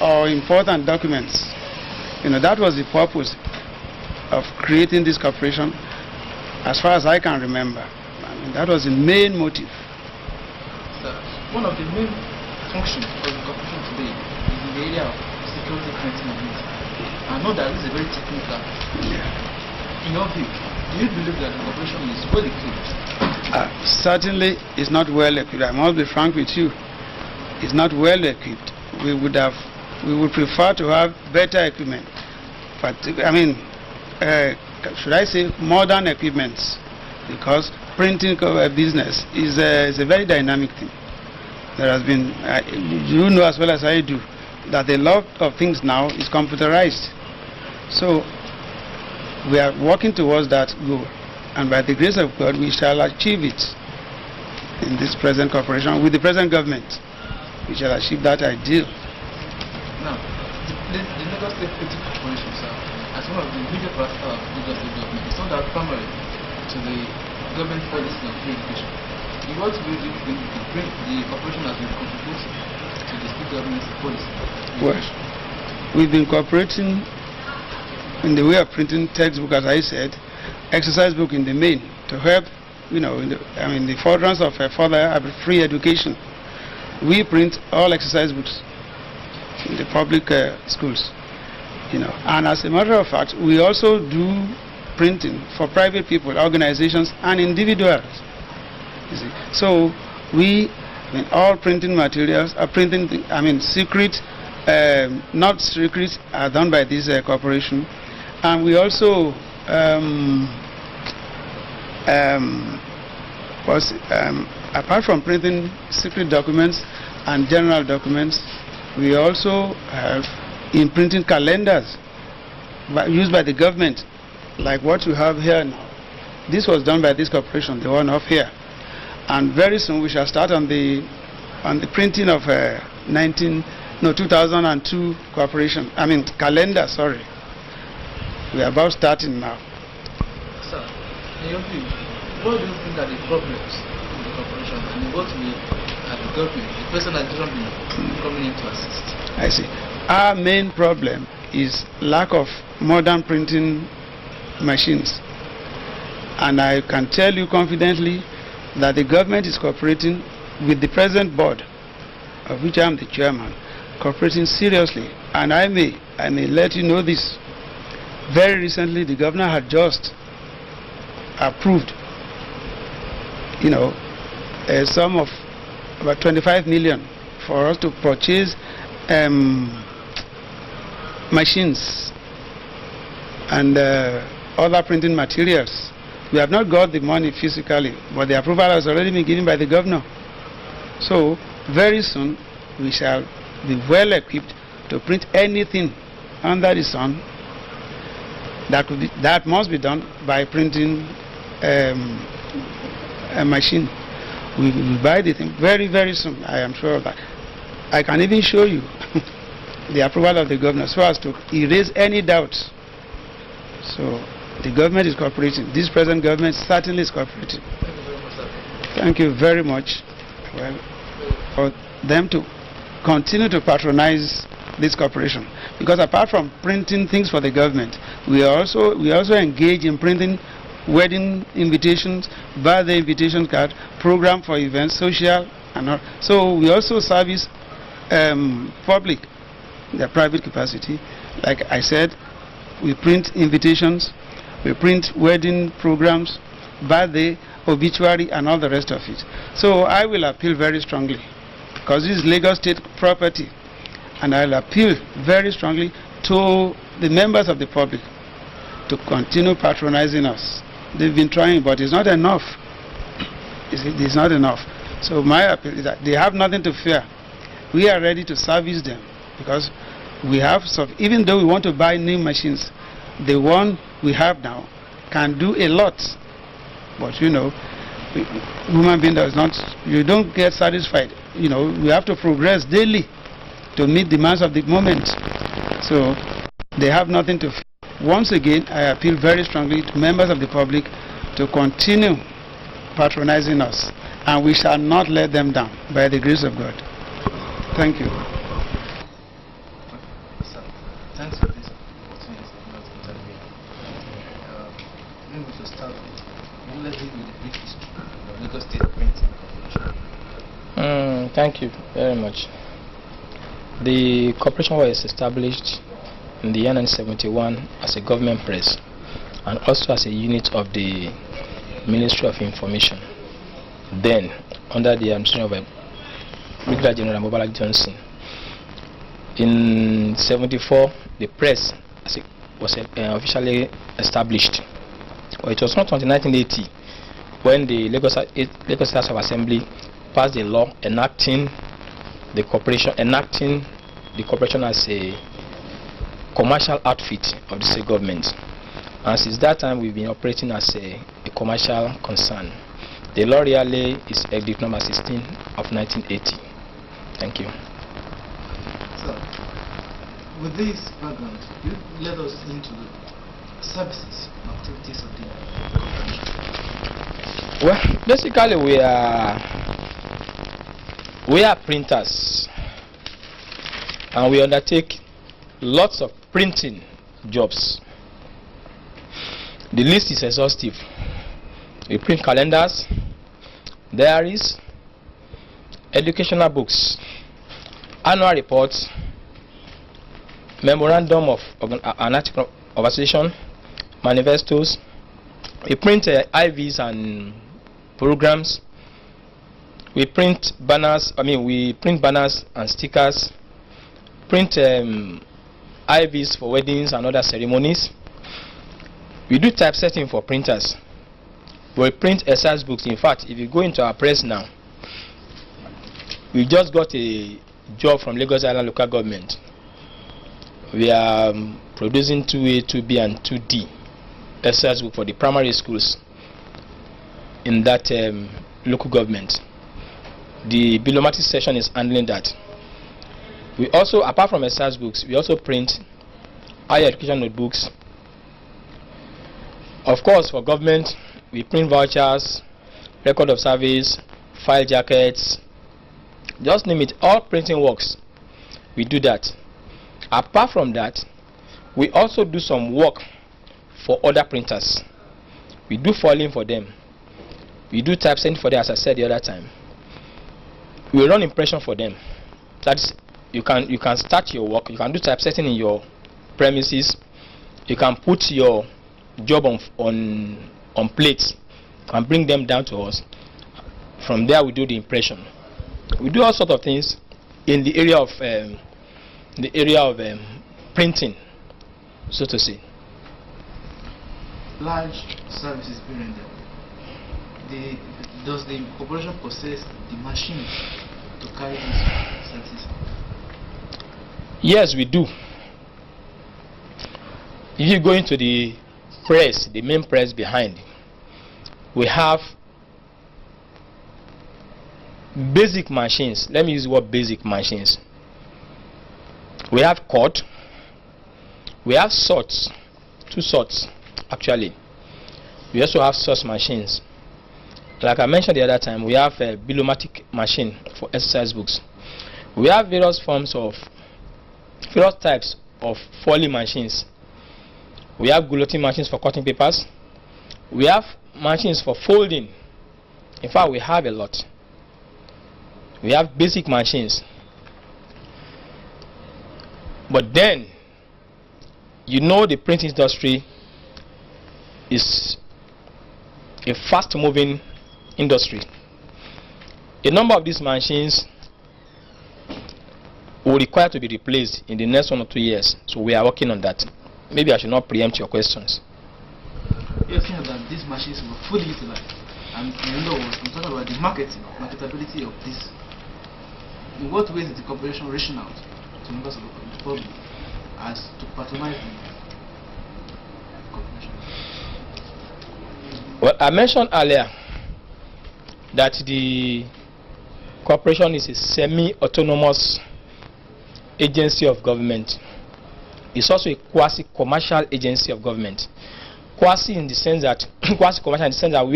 or important documents. That was the purpose of creating this corporation, as far as I can remember. That was the main motive. Sir, one of the main functions of the corporation today is in the area of security printing and means. I know that this is a very technical. In your view, do you believe that the corporation is well equipped? Certainly, it's not well equipped. I must be frank with you. It's not well equipped. We would prefer to have better equipment. But should I say modern equipments? Because printing business is a very dynamic thing. There has been, you know as well as I do, that a lot of things now is computerized. So we are working towards that goal, and by the grace of God we shall achieve it in this present corporation. With the present government, we shall achieve that ideal. Now, the Lagos State Printing Corporation, sir, as one of the major parts of the Lagos State government, it's not that primary to the government policy of free education. In what way do you think the corporation has been contributing to the state government's policy? Well, we've been cooperating in the way of printing textbook, as I said, exercise book in the main, to help, in the furtherance of further free education. We print all exercise books in the public schools, and as a matter of fact, we also do printing for private people, organizations, and individuals. You see, so all printing materials are secret, not secret, are done by this corporation, and we also apart from printing secret documents and general documents, we also have in printing calendars used by the government, like what you have here now. This was done by this corporation, the one up here, and very soon we shall start on the printing of 2002 calendar. Sorry, we are about starting now. Sir, in your view, what do you think are the problems in the corporation, and what will the government, the person administration, be coming in to assist? I see. Our main problem is lack of modern printing machines, and I can tell you confidently that the government is cooperating with the present board, of which I am the chairman, cooperating seriously. And I may let you know this. Very recently, the governor had just approved, a sum of about 25 million for us to purchase machines and other printing materials. We have not got the money physically, but the approval has already been given by the governor. So very soon we shall be well equipped to print anything under the sun that must be done by printing a machine. We will buy the thing very, very soon. I am sure of that. I can even show you the approval of the governor so as to erase any doubts. So the government is cooperating. This present government certainly is cooperating. Thank you very much, sir. Thank you very much. Well, for them to continue to patronize this corporation, because apart from printing things for the government, we also engage in printing wedding invitations, birthday invitation card, program for events, social and all. So we also service public, their private capacity. Like I said, we print invitations, we print wedding programs, birthday, obituary, and all the rest of it. So I will appeal very strongly, because this is Lagos State property, and I will appeal very strongly to the members of the public to continue patronizing us. They've been trying, but it's not enough. It's not enough. So my appeal is that they have nothing to fear. We are ready to service them, because we have, even though we want to buy new machines, the one we have now can do a lot. But human being does not, you don't get satisfied. We have to progress daily to meet demands of the moment. So they have nothing to fear. Once again, I appeal very strongly to members of the public to continue patronizing us, and we shall not let them down by the grace of God. Thank you. sir. Thanks for this opportunity not interview. Maybe we should start with, let's deal with the brief history of Lagos State Printing Corporation. Thank you very much. The corporation was established in the year 1971 as a government press and also as a unit of the Ministry of Information, then under the administration of Brigadier General Mobalak Johnson. In 1974, the press was officially established. Well, it was not until 1980 when the Lagos House of Assembly passed a law enacting the corporation as a commercial outfit of the state government. And since that time, we've been operating as a commercial concern. The law really is Edict number 16 of 1980. Thank you. So, with this background, you let us into the services and activities of the corporation. Well, basically we are printers, and we undertake lots of printing jobs. The list is exhaustive. We print calendars, diaries, educational books, annual reports, memorandum of an article of association, manifestos. We print IVs and programs. We print banners. We print banners and stickers. Print IVs for weddings and other ceremonies. We do typesetting for printers. We print exercise books. In fact, if you go into our press now, we just got a job from Lagos Island local government. We are producing 2A, 2B, and 2D exercise book for the primary schools in that local government. The Bilomatic section is handling that. We also, apart from exercise books, we also print higher education notebooks. Of course, for government, we print vouchers, record of service, file jackets, just name it, all printing works. We do that. Apart from that, we also do some work for other printers. We do foiling for them. We do typesetting for them, as I said the other time. We run impression for them. That's, you can start your work. You can do typesetting in your premises. You can put your job on plates and bring them down to us. From there, we do the impression. We do all sorts of things in the area of printing, so to say. Large services being rendered. Does the corporation possess the machines to carry these services? Yes, we do. If you go into the press, the main press behind, we have basic machines. Let me use the word basic machines. We have cut. We have sorts. 2 sorts, actually. We also have source machines. Like I mentioned the other time, we have a Bilomatic machine for exercise books. We have various types of foiling machines. We have guillotine machines for cutting papers. We have machines for folding. In fact, we have a lot. We have basic machines. But then, you know, the print industry is a fast-moving industry. A number of these machines will require to be replaced in the next 1 or 2 years. So we are working on that. Maybe I should not preempt your questions. You're saying that these machines were fully utilized. And in other words, I'm talking about the marketability of this. In what ways is the corporation reaching out to members of the public as to patronize the corporation? Well, I mentioned earlier that the corporation is a semi-autonomous agency of government. It's also a quasi-commercial agency of government. Quasi in the sense that quasi-commercial in the sense that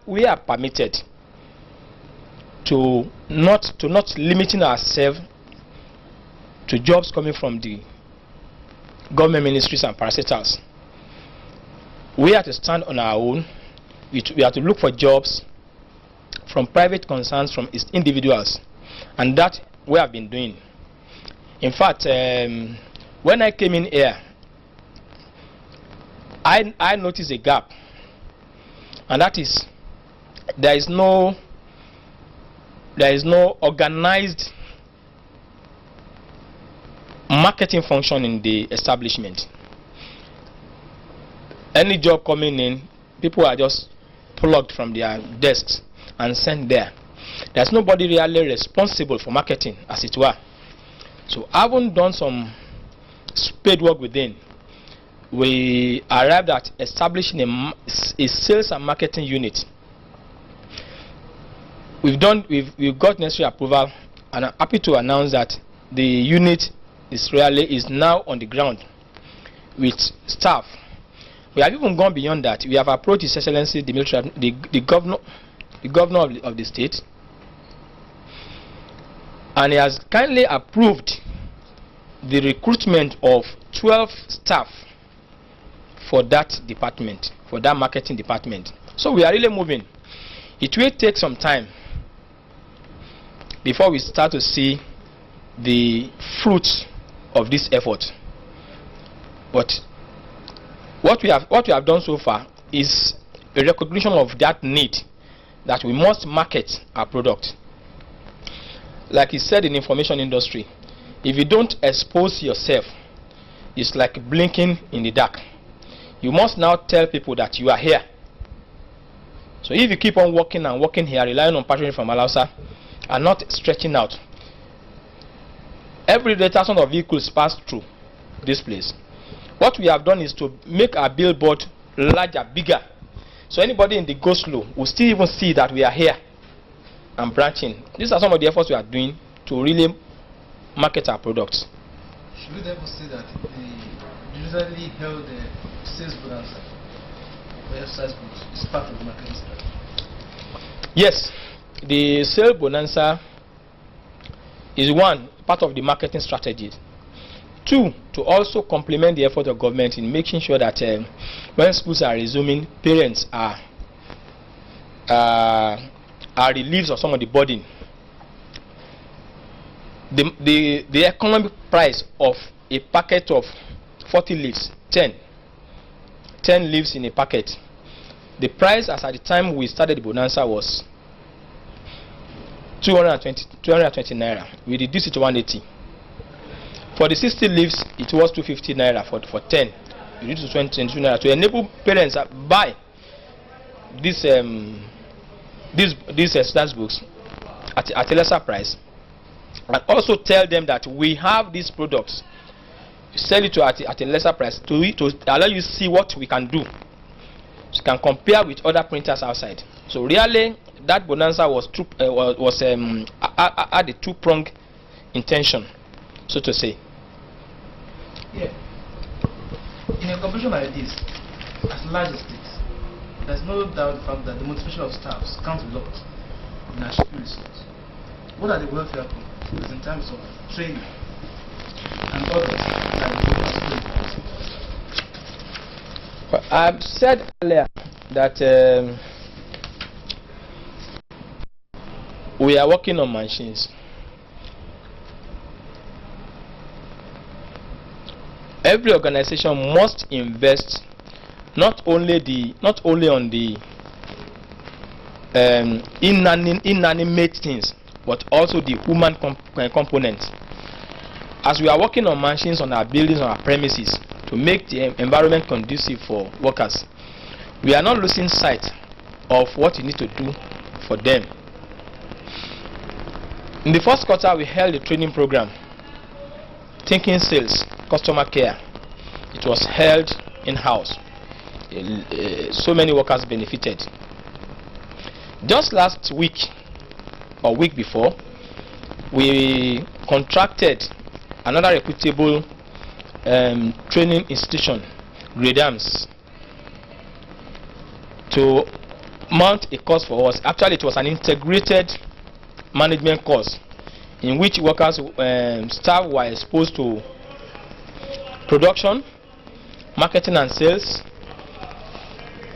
we are permitted to not limiting ourselves to jobs coming from the government ministries and parastatals. We have to stand on our own. We have to look for jobs from private concerns, from individuals, and that we have been doing. In fact, when I came in here, I noticed a gap, and that is there is no organized marketing function in the establishment. Any job coming in, people are just plugged from their desks and sent there. There's nobody really responsible for marketing, as it were. So having done some spade work within, we arrived at establishing a sales and marketing unit. We've got necessary approval, and I'm happy to announce that the unit is now on the ground with staff. We have even gone beyond that. We have approached His Excellency the governor of the state, and he has kindly approved the recruitment of 12 staff for that department, for that marketing department. So we are really moving. It will take some time before we start to see the fruits of this effort. But what we have done so far is a recognition of that need, that we must market our product. Like he said in information industry, if you don't expose yourself, it's like blinking in the dark. You must now tell people that you are here. So if you keep on working and working here, relying on patronage from Alausa, and not stretching out, every day thousands of vehicles pass through this place. What we have done is to make our billboard larger, bigger, so anybody in the go slow will still even see that we are here and branching. These are some of the efforts we are doing to really market our products. Should we therefore say that the usually held sales bonanza for exercise books is part of the marketing strategy? Yes, the sales bonanza is one part of the marketing strategy. Two, to also complement the effort of government in making sure that when schools are resuming, parents are relieved of some of the burden. The economic price of a packet of 40 leaves, 10 leaves in a packet, the price as at the time we started the bonanza was 220 naira. We reduced it to 180. For the 60 leaves, it was 250 naira for 10. We reduced to 22 naira to enable parents to buy these exercise books at a lesser price, and also tell them that we have these products, sell it at a lesser price to allow you to see what we can do. So you can compare with other printers outside. So really, that bonanza had a two-pronged intention, so to say. Yeah. In a corporation like this, as large as it is, there's no doubt the fact that the motivation of staffs counts a lot in our experience. What are the welfare programs in terms of training and others that Well, I've said earlier that we are working on machines. Every organization must invest not only on the inanimate things, but also the human component. As we are working on machines on our buildings, on our premises, to make the environment conducive for workers, we are not losing sight of what we need to do for them. In the first quarter, we held a training program, Thinking Sales, Customer Care. It was held in-house. So many workers benefited. Just last week or week before, we contracted another reputable training institution, Gradams, to mount a course for us. Actually, it was an integrated management course in which workers, staff were exposed to production, marketing and sales,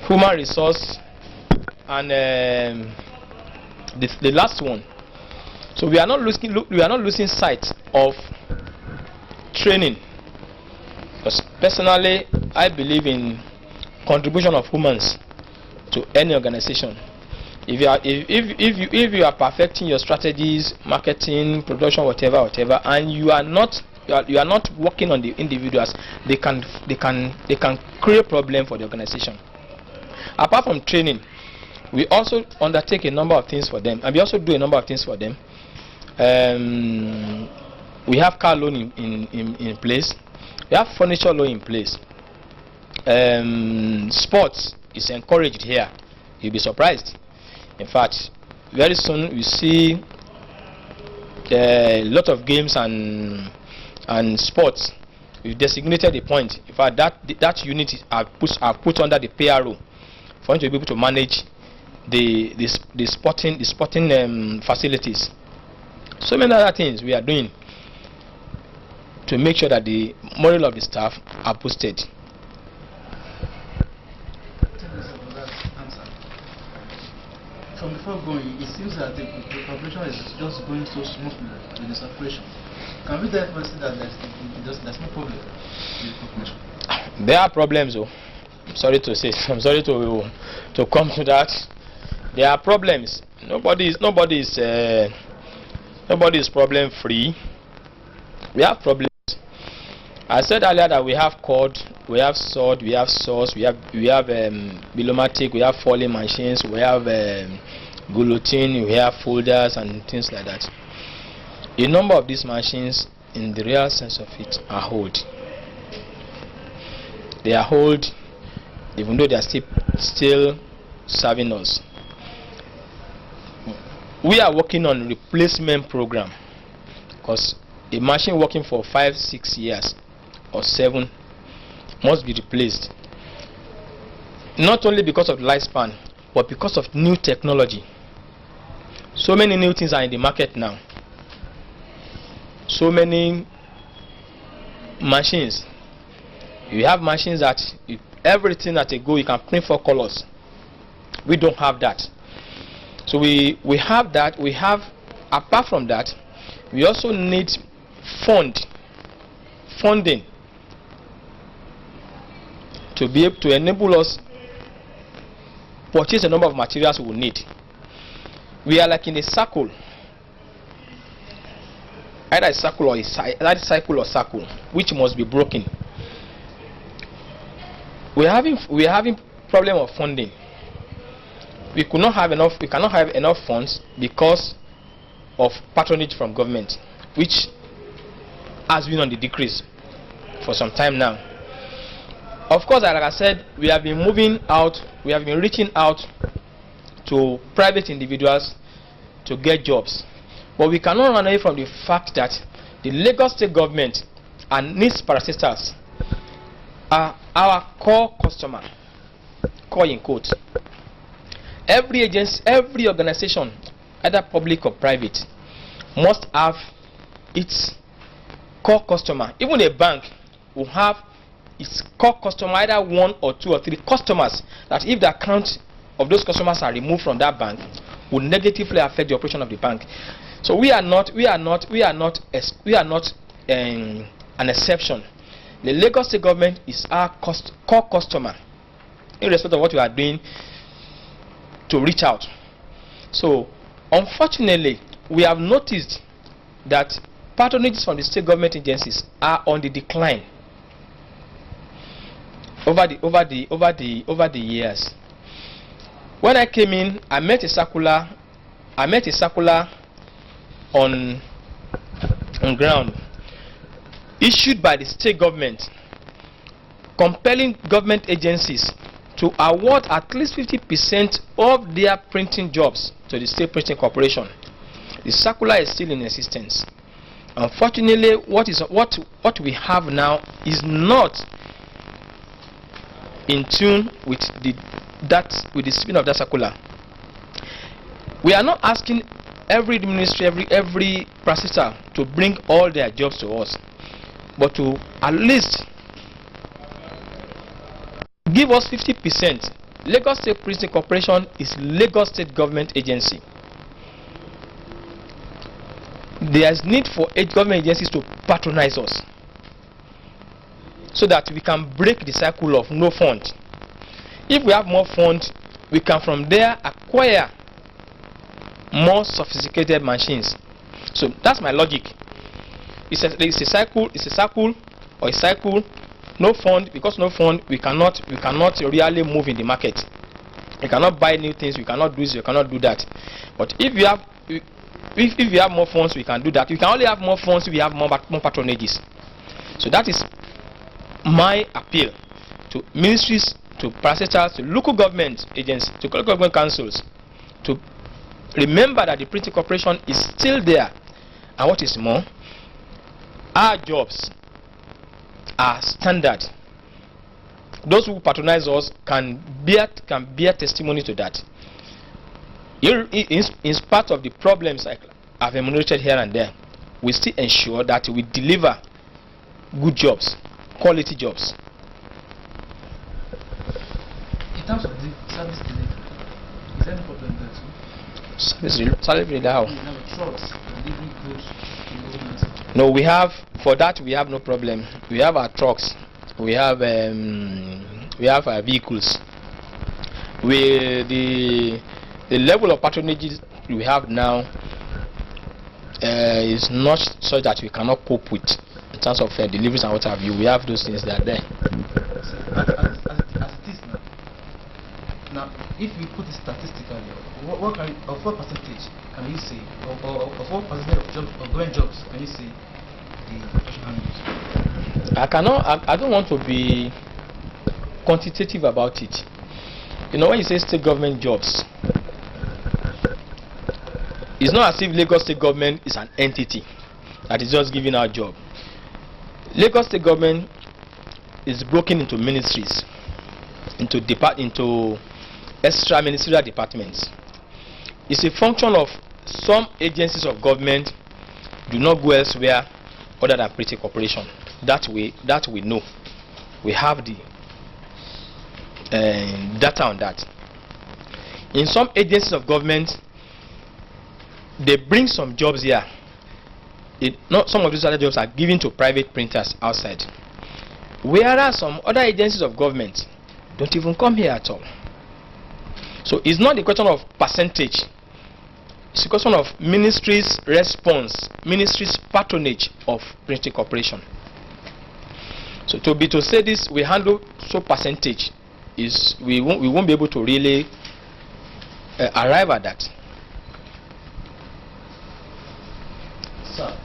human resource, and the last one. So we are not losing sight of training, because personally I believe in contribution of humans to any organization. If you are perfecting your strategies, marketing, production, whatever, and you are not working on the individuals, they can create problem for the organization. Apart from training, we also undertake a number of things for them, and we also do a number of things for them. We have car loan in place. We have furniture loan in place. Sports is encouraged here. You'll be surprised. In fact, very soon we see a lot of games and sports. We've designated a point. In fact, that unit are put under the PRO for them to be able to manage the sporting facilities. So many other things we are doing to make sure that the morale of the staff are boosted. From before going, it seems that the corporation is just going so smoothly with the separation. Can we therefore say that there's no problem with the corporation? There are problems, though. I'm sorry to say. I'm sorry to come to that. There are problems. Nobody is problem free. We have problems. I said earlier that we have cord, we have sword, we have saws, we have Bilomatic, we have falling machines, we have guillotine, we have folders and things like that. A number of these machines, in the real sense of it, are old. They are old, even though they are still serving us. We are working on replacement program, because a machine working for 5-6 years or 7 must be replaced, not only because of the lifespan, but because of new technology. So many new things are in the market now. So many machines. You have machines that everything that they go, you can print 4 colors. We don't have that. So we have that. We have, apart from that, we also need funding to be able to enable us purchase a number of materials we will need. We are like in a circle, either a circle or circle, which must be broken. We are having problem of funding. We cannot have enough funds because of patronage from government, which has been on the decrease for some time now. Of course, like I said, we have been moving out, we have been reaching out to private individuals to get jobs. But we cannot run away from the fact that the Lagos State government and NIS parastatals are our core customer, core in quotes. Every agency, every organization, either public or private, must have its core customer. Even a bank will have its core customer, either 1 or 2 or 3 customers, that if the account of those customers are removed from that bank, will negatively affect the operation of the bank. So we are not an exception. The Lagos State government is our core customer, irrespective of what we are doing to reach out. So unfortunately, we have noticed that patronages from the state government agencies are on the decline over the years. When I came in, I met a circular on ground issued by the state government, compelling government agencies to award at least 50% of their printing jobs to the State Printing Corporation. The circular is still in existence. Unfortunately, what we have now is not in tune with the spin of that circular. We are not asking every ministry, every parastatal to bring all their jobs to us, but to at least give us 50%. Lagos State Printing Corporation is Lagos State government agency. There is need for government agencies to patronize us so that we can break the cycle of no fund. If we have more funds, we can from there acquire more sophisticated machines. So that's my logic. It's a cycle, or a cycle. No fund, because no fund, we cannot really move in the market. We cannot buy new things, we cannot do this, we cannot do that. But if we have more funds, we can do that. We can only have more funds if we have more patronages. So that is my appeal to ministries, to parastatals, to local government agencies, to local government councils, to remember that the printing corporation is still there. And what is more, our jobs are standard. Those who patronize us can bear testimony to that. In spite of the problems I've enumerated here and there, we still ensure that we deliver good jobs, quality jobs. In terms of the service delivery, is there any problem there too? Service delivery how? Trucks delivering goods to the government. No, we have, for that we have no problem. We have our trucks, we have our vehicles. The level of patronage we have now is not such that we cannot cope with in terms of deliveries and what have you. We have those things that are there. As it is now, if we put it statistically, of what percentage can you say, of what percentage of government jobs can you say the corporation handles? I don't want to be quantitative about it. You know, when you say state government jobs, it's not as if Lagos State government is an entity that is just giving out job. Lagos State government is broken into ministries, into extra ministerial departments. It's a function of some agencies of government do not go elsewhere other than printing corporation. That we know. We have the data on that. In some agencies of government, they bring some jobs here. Not some of these other jobs are given to private printers outside. Whereas some other agencies of government don't even come here at all. So it's not a question of percentage. It's a question of ministry's response, ministry's patronage of printing corporation. So to say this, we handle so percentage, is we won't be able to really arrive at that. Sir,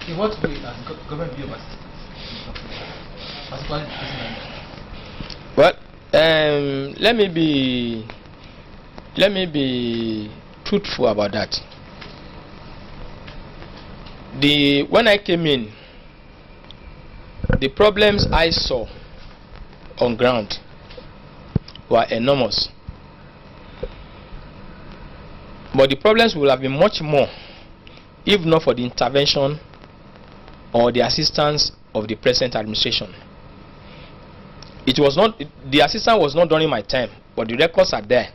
in what way has government view of particularly the president? Well, let me be truthful about that. When I came in, the problems I saw on ground were enormous. But the problems will have been much more if not for the intervention or the assistance of the present administration. It was not, the assistance was not during my time, but the records are there,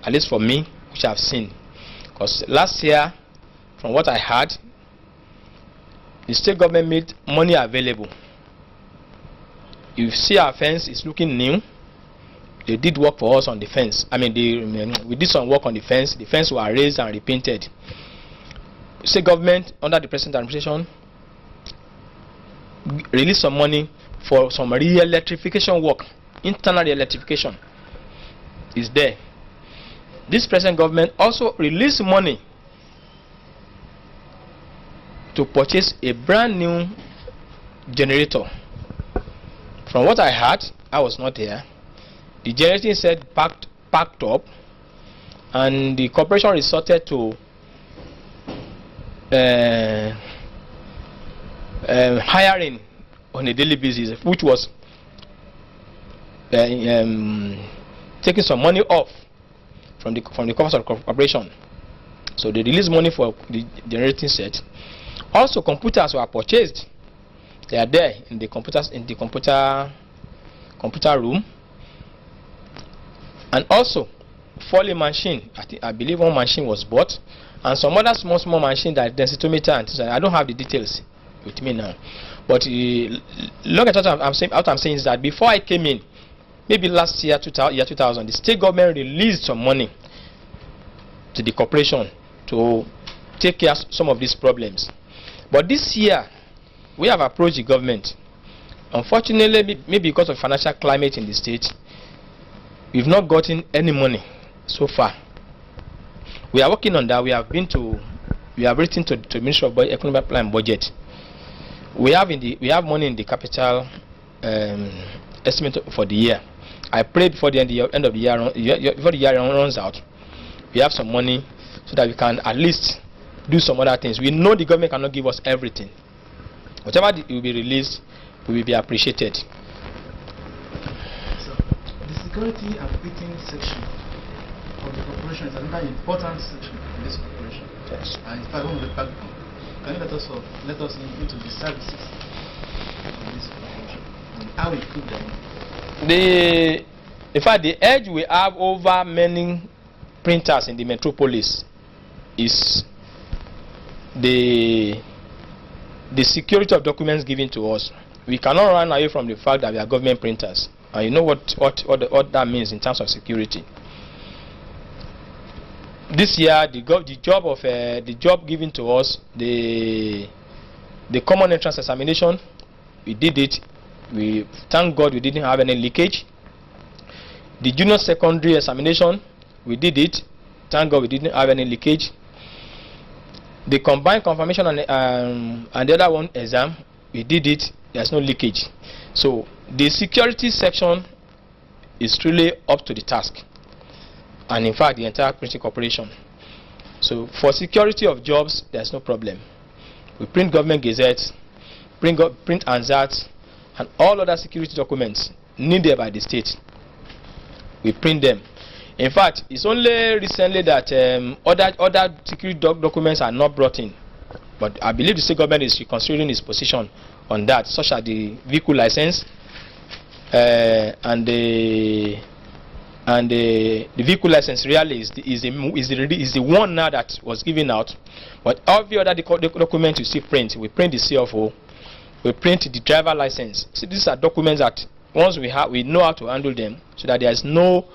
at least for me, which I've seen. Because last year, from what I heard, the state government made money available. You see our fence is looking new. They did work for us on the fence. I mean, we did some work on the fence. The fence was raised and repainted. State government, under the present administration, released some money for some re-electrification work. Internal re-electrification is there. This present government also released money to purchase a brand new generator. From what I heard, I was not here. The generating set packed up, and the corporation resorted to hiring on a daily basis, which was taking some money off from the cost of the corporation. So they released money for the generating set. Also, computers were purchased. They are there in the computer computer room, and also Foley machine. I believe one machine was bought, and some other small machine, that densitometer and things like that. I don't have the details with me now, but look at what I'm saying. What I'm saying is that before I came in, maybe last year, 2000, the state government released some money to the corporation to take care of some of these problems. But this year, we have approached the government. Unfortunately, maybe because of financial climate in the state, we've not gotten any money so far. We are working on that. We have written to the Ministry of Economic Plan and Budget. We have money in the capital estimate for the year. I pray before the end of the year, before the year runs out, we have some money so that we can at least do some other things. We know the government cannot give us everything. Whatever will be released will be appreciated. So, the security and fitting section of the corporation is another important section in this corporation. Yes. And in fact, one of the backbone. Can you let us into the services of this corporation and how we put them? In fact, the edge we have over many printers in the metropolis is the security of documents given to us. We cannot run away from the fact that we are government printers, and you know what that means in terms of security. This year, the job given to us, the common entrance examination, we did it. We thank God we didn't have any leakage. The junior secondary examination, we did it. Thank God we didn't have any leakage. The combined confirmation and the other one exam, we did it. There's no leakage. So the security section is truly up to the task, and in fact the entire printing corporation. So for security of jobs, there's no problem. We print government gazettes, print ANZACs, and all other security documents needed by the state. We print them. In fact, it's only recently that other security documents are not brought in. But I believe the state government is reconsidering its position on that, such as the vehicle license and the vehicle license really is the one now that was given out. But every other document you see print, we print the CFO, we print the driver license. See, these are documents that once we know how to handle them, so that there is no.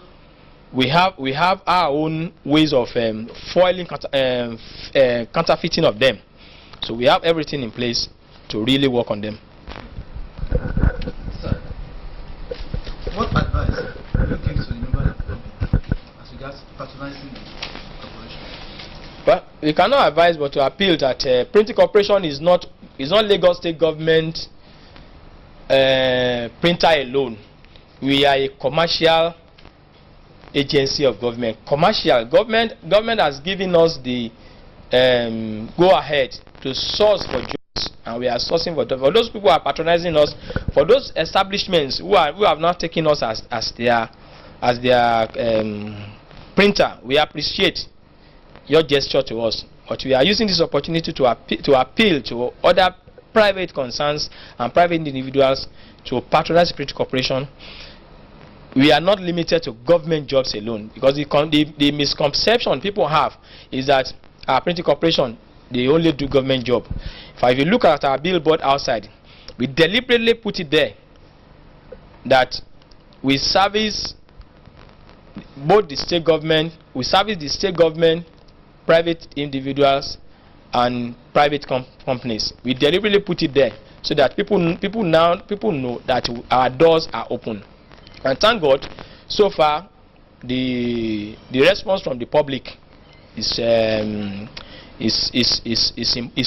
We have our own ways of foiling counterfeiting of them. So we have everything in place to really work on them. Sir, what advice do you give to the member of the public as regards patronizing the corporation? Well, we cannot advise but to appeal that printing corporation is not Lagos State government printer alone. We are a commercial agency of government. Government has given us the go ahead to source for jobs, and we are sourcing for jobs. For those people who are patronizing us, for those establishments who have not taken us as their printer, we appreciate your gesture to us. But we are using this opportunity to appeal to other private concerns and private individuals to patronize the printing corporation. We are not limited to government jobs alone, because the misconception people have is that our printing corporation, they only do government job. If you look at our billboard outside, we deliberately put it there that we service both the state government, private individuals, and private companies. We deliberately put it there so that people know that our doors are open. And thank God, so far the response from the public is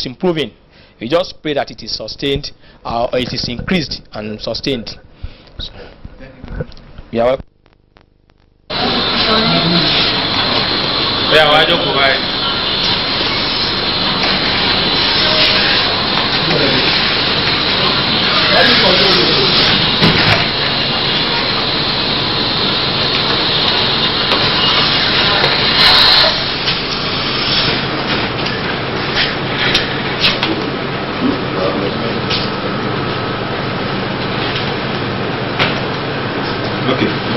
improving. We just pray that it is sustained, or it is increased and sustained. So, you are welcome. Okay,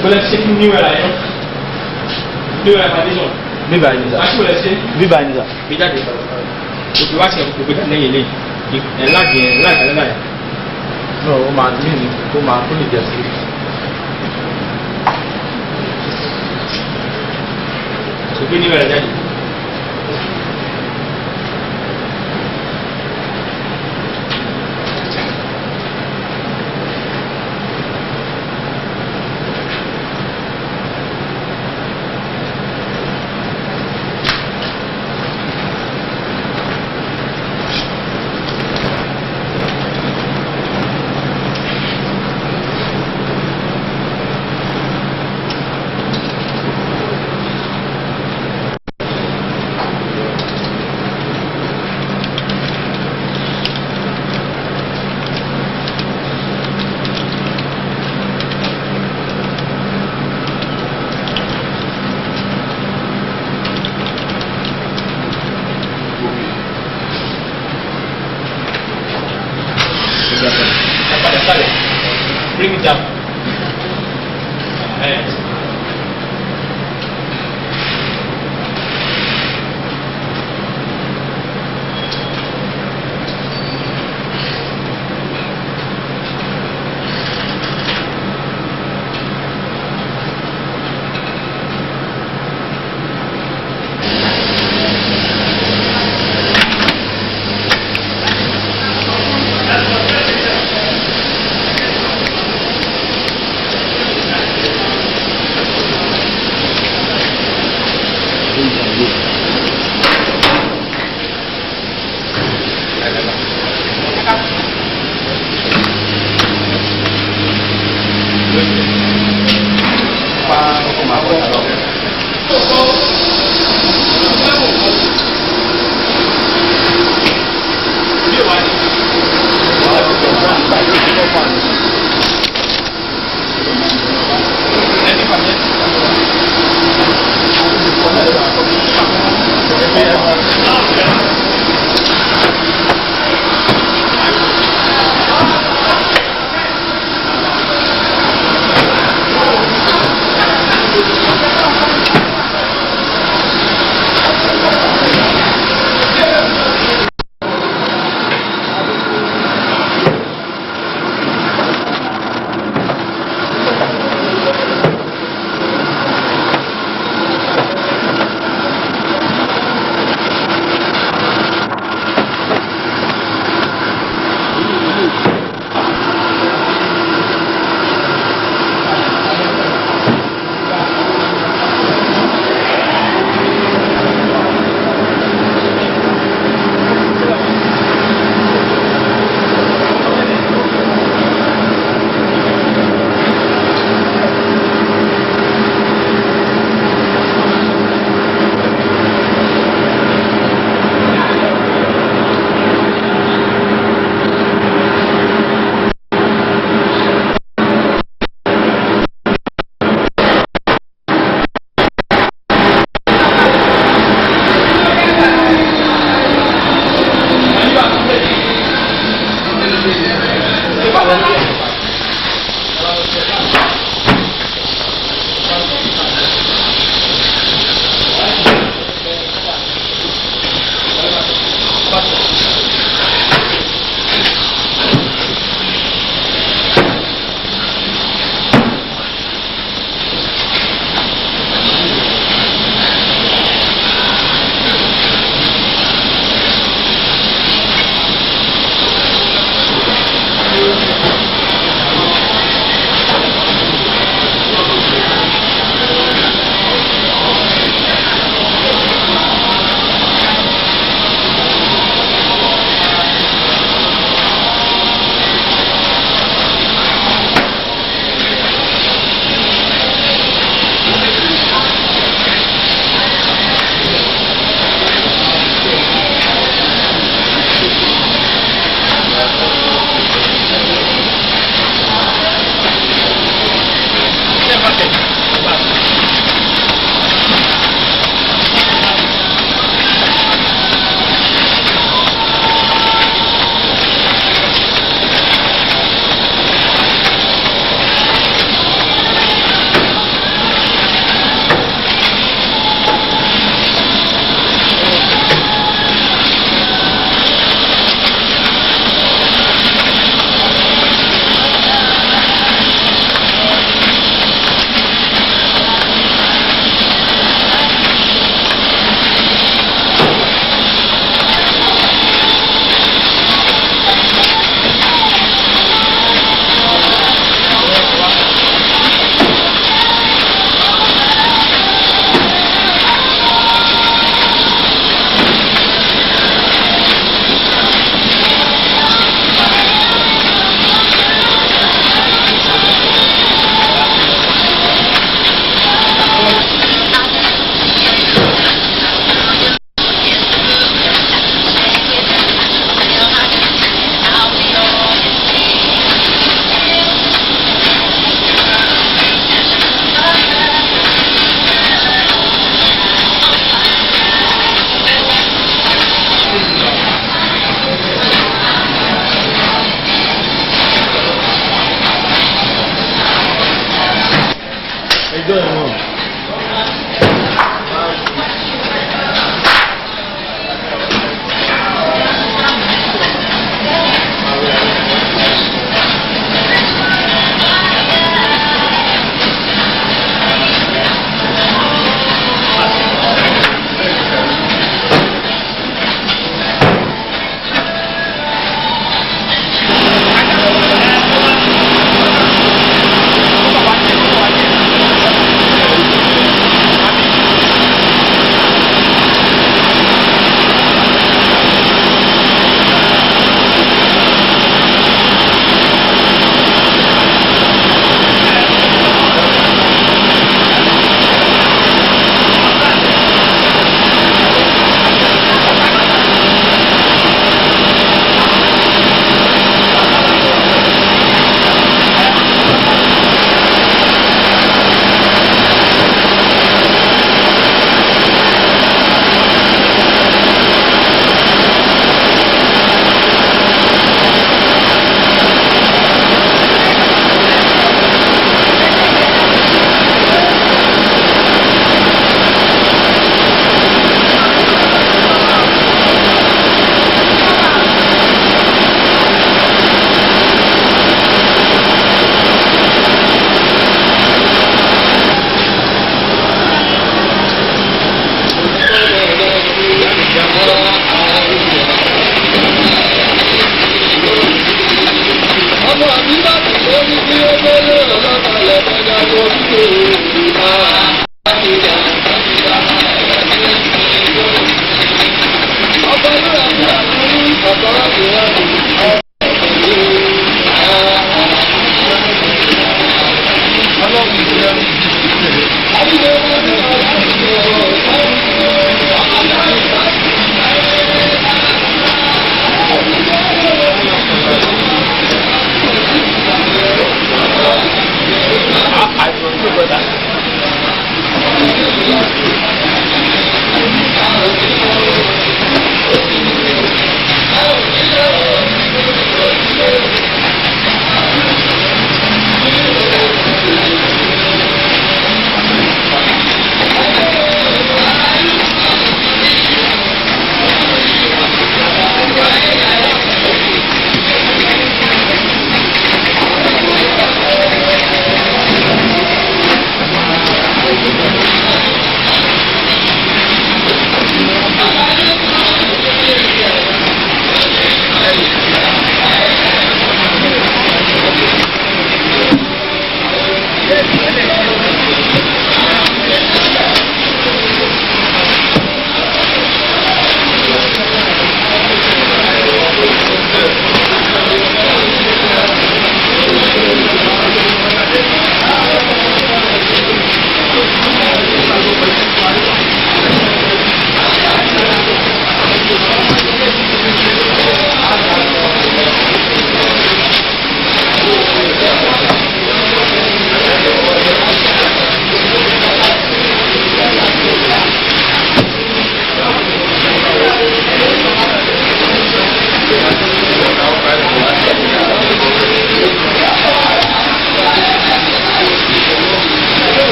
Well, let's take new area. New area foundation. Bíbá yìí sá. Àti wọlé ṣe. Bíbá yìí sá. Bí jáde. Òbí wá ṣe òbí jáde lẹ́yìn lẹ́yìn. Ẹ̀ láàgì ẹ̀ láì. No, ó máa mí ni ó máa kó lè jẹ sí. Òbí new area jáde. Bring it down.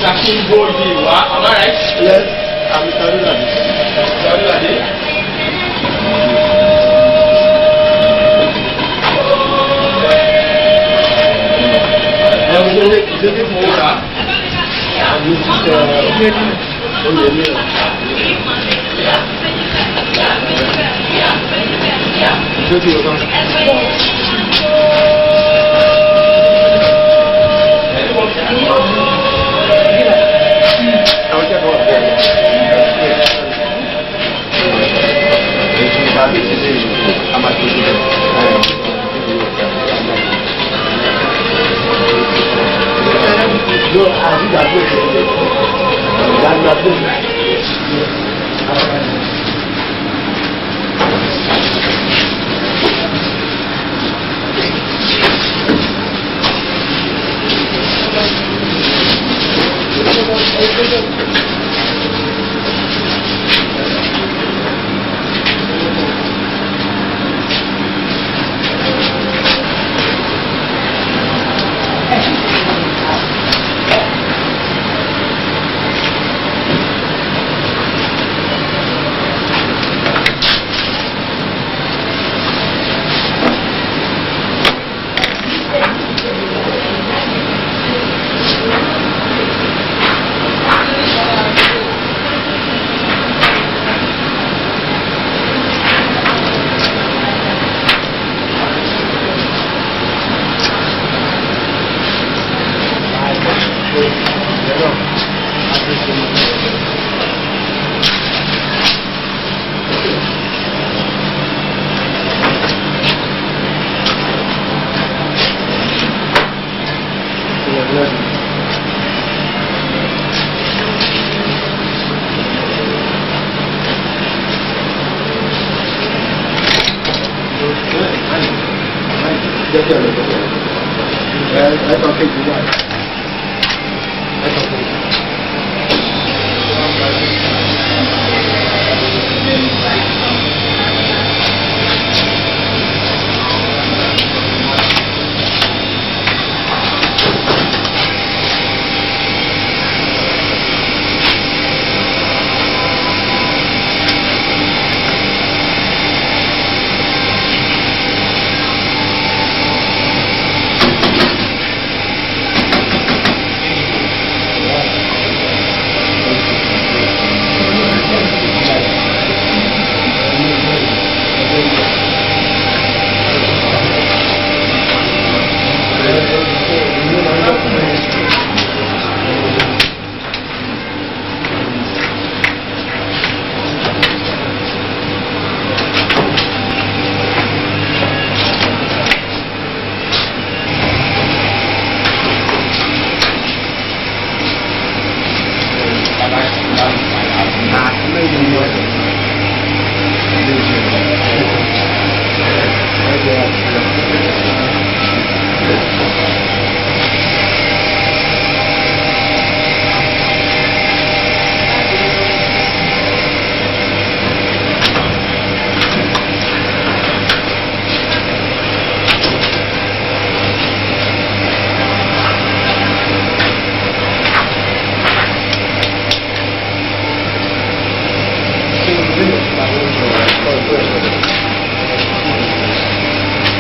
Akinboyewa, am I right? Yes, I'm Salulade.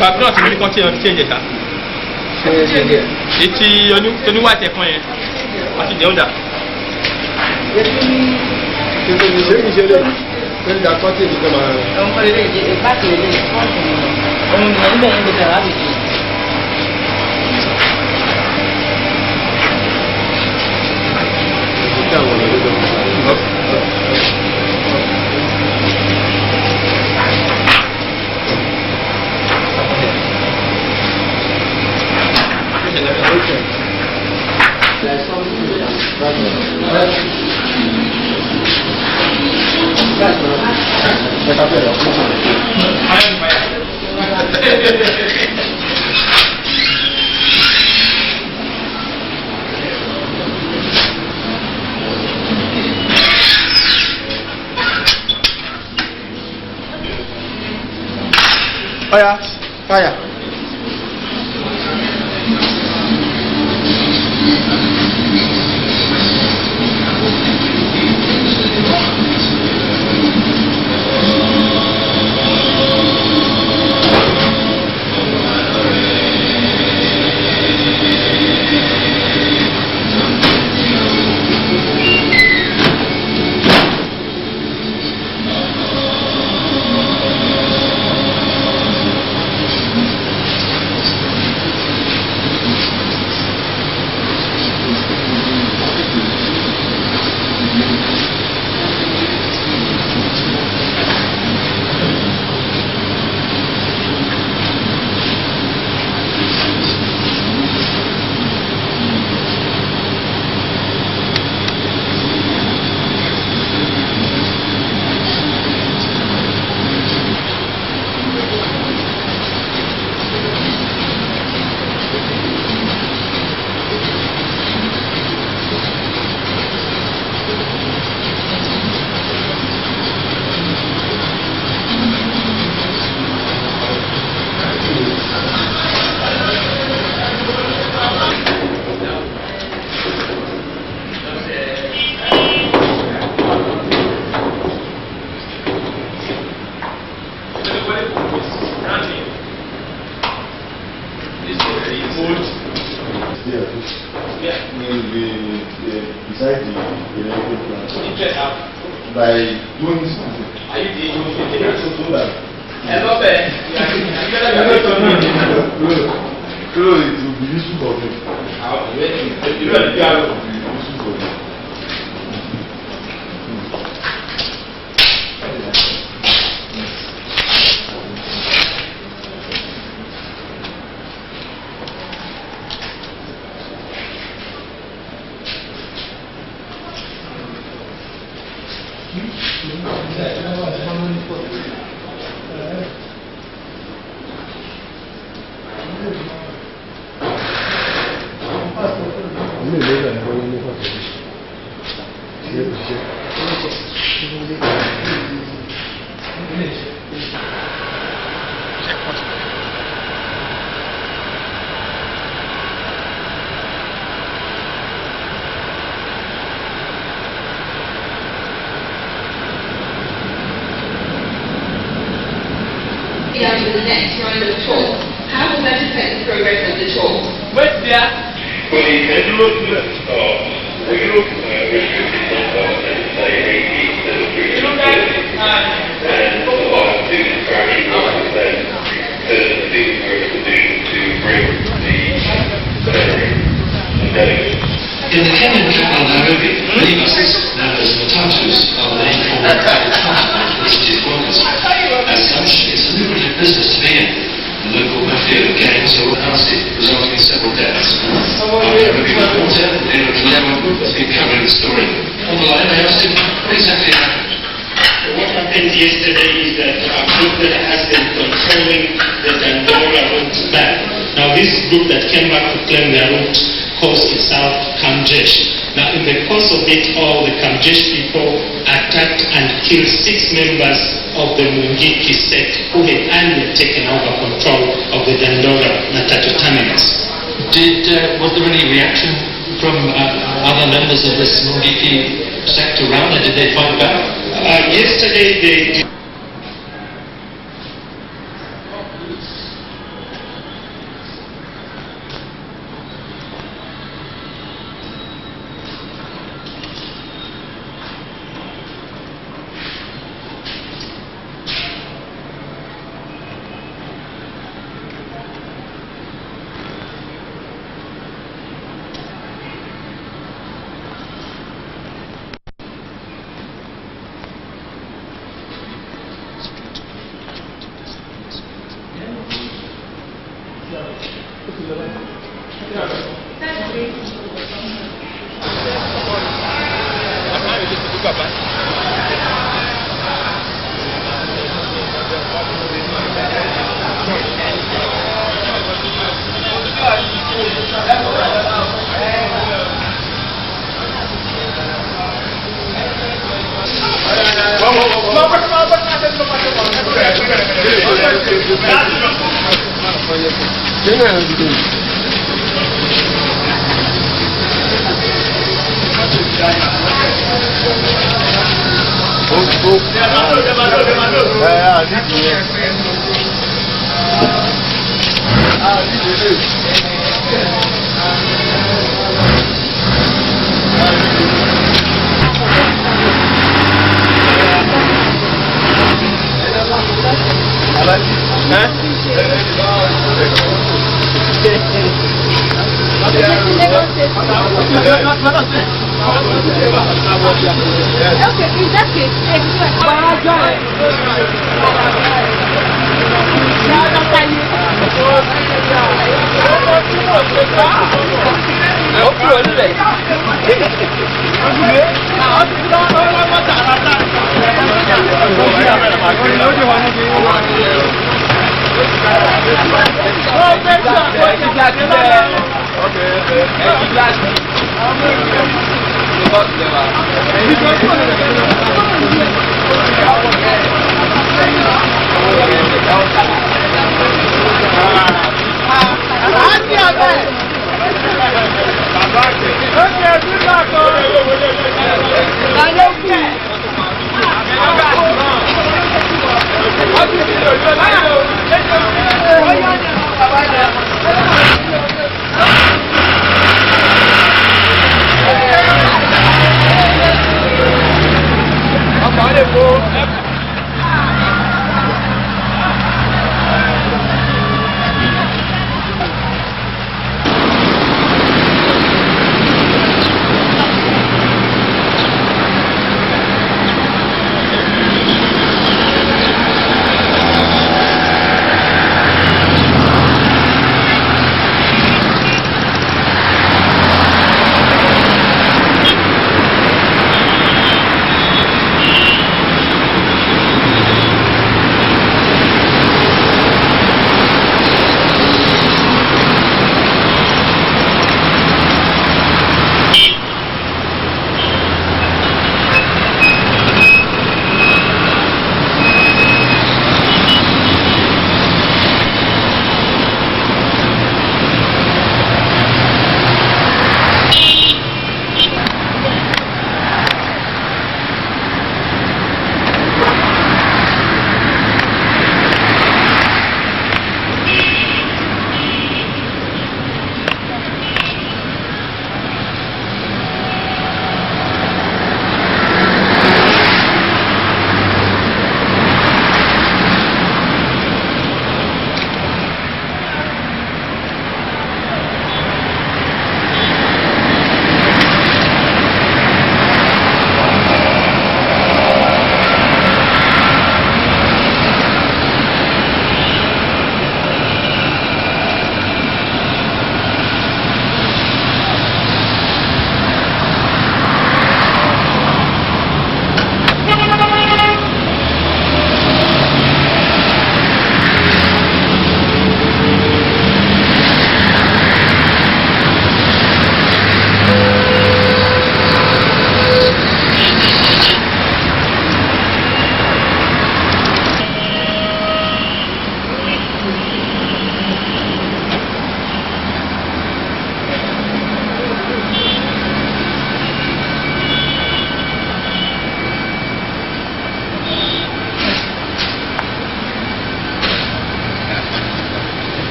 Background ti ní kàn change ṣá. Etí oníwà tẹ̀kan yẹn àti jẹun dà. Ṣé kìí ṣe lè lórí ìdàkọ́ tí èdè máa rẹ̀? Ọmọ ilé ìdè báàkì ilé ìfọ́ǹtì ohun ìyẹn níbẹ̀ ń gbé tàrà bìkì. Ìjà wọ̀ lórí ìdàkọ́. Fire! Fire! beside the elected plant by doing something. Are you so that? No, it will be useful for me. It will be useful for me. Down to the next round of talk. How will that affect the progress of the talk? Wait there. In the Kenyan capital Nairobi, many buses, known as matatus, are the informal public transport for the city's workers. As such, it's a lucrative business to be in. The local mafia gangs are nasty, resulting in several deaths. Our Nairobi reporter, Nero Kilemo, has been covering the story. On the line, I asked him what exactly happened. What happened yesterday is that a group that has been controlling the Dandora route back. Now this group that came back to claim their route calls itself Kamjesh. Now in the course of it all, the Kamjesh people attacked and killed 6 members of the Mungiki sect who had earlier taken over control of the Dandora Matatu terminus. Was there any reaction from other members of this Mungiki sect around, and did they fight back? Yesterday they did.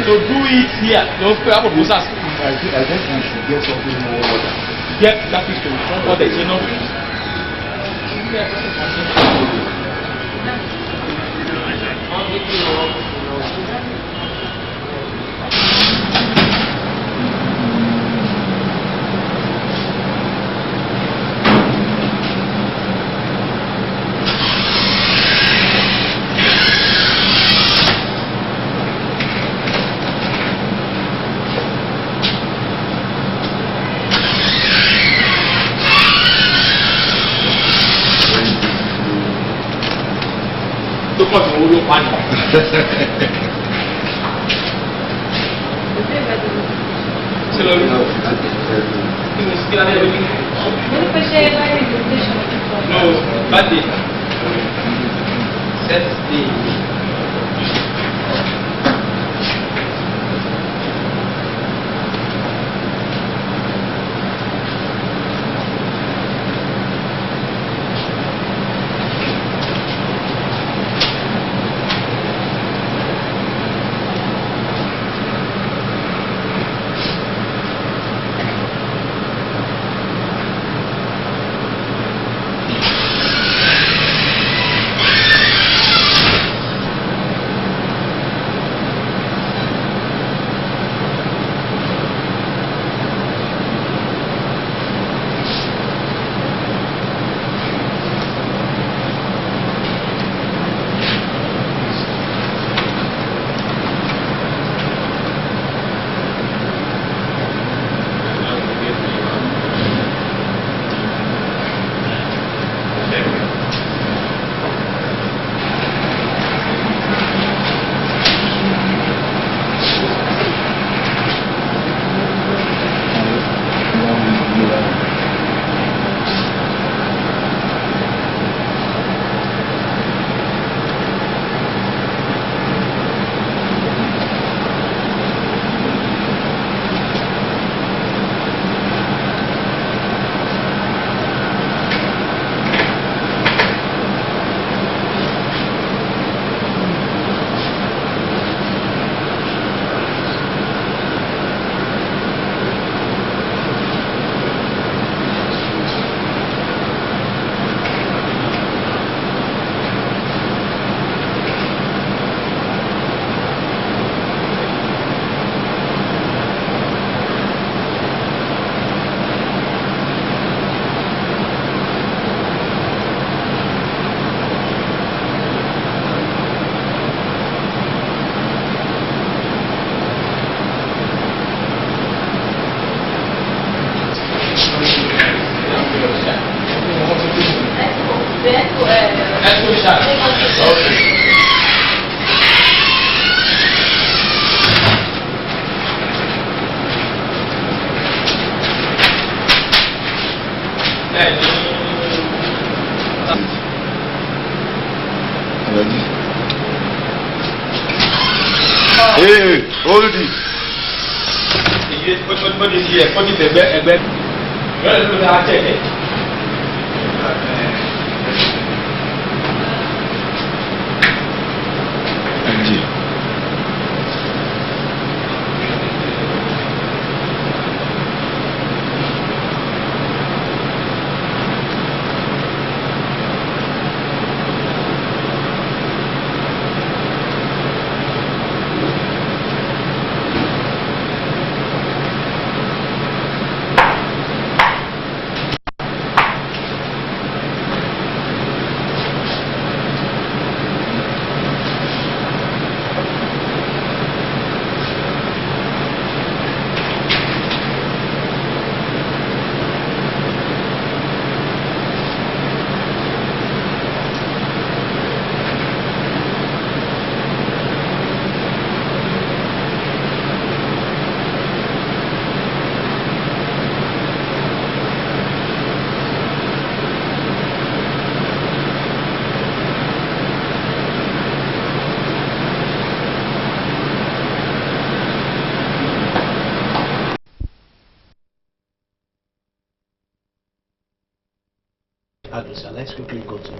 to do it here. Don't pay up proposals. I think we should get something more modern. Get that is to what they say no. Tó pọ̀ sí owó ló pa nù. Ṣé lọ rí? Kí ni sí alẹ́ lórí? No, bad day. Set day. Hey, hold it. What is here? What is the bed? Where is the check? Let's quickly go to